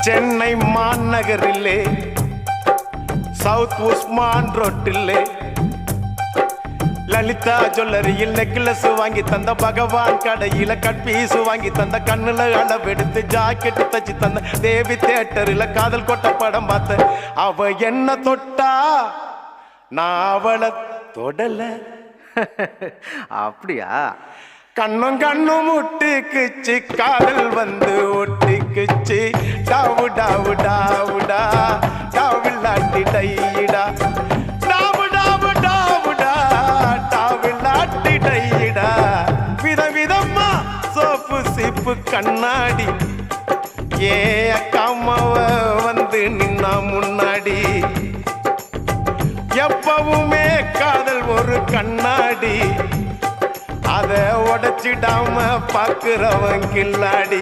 Chennai மாநகரிலே south Usman ரோட்டிலே Lalitha ஜுவல்லரியில் necklace வாங்கி தந்த பகவான் கடையில கட்பீஸ் வாங்கி தந்த கண்ணுல அளவெடுத்து ஜாக்கெட்டு தச்சு தந்த தேவி தியேட்டரில் காதல் கொட்ட படம் பார்த்த அவ என்ன தொட்டா நான் அவளை தொடல. அப்படியா? கண்ணும் கண்ணும் முட்டிக்குச்சு காதல் வந்து ஒட்டிக்குச்சு டாவு டாவு டாவுடா டாவில்லாட்டி டையிடா டாவு டாவு டாவுடா டாவில்லாட்டி டையிடா விதவிதமா சோப்பு சீப்பு கண்ணாடி ஏ அக்காமவ வந்து நின்னா முன்னாடி எப்பவுமே காதல் ஒரு கண்ணாடி அதை உடைச்சிடாம பாக்குறவன் கில்லாடி.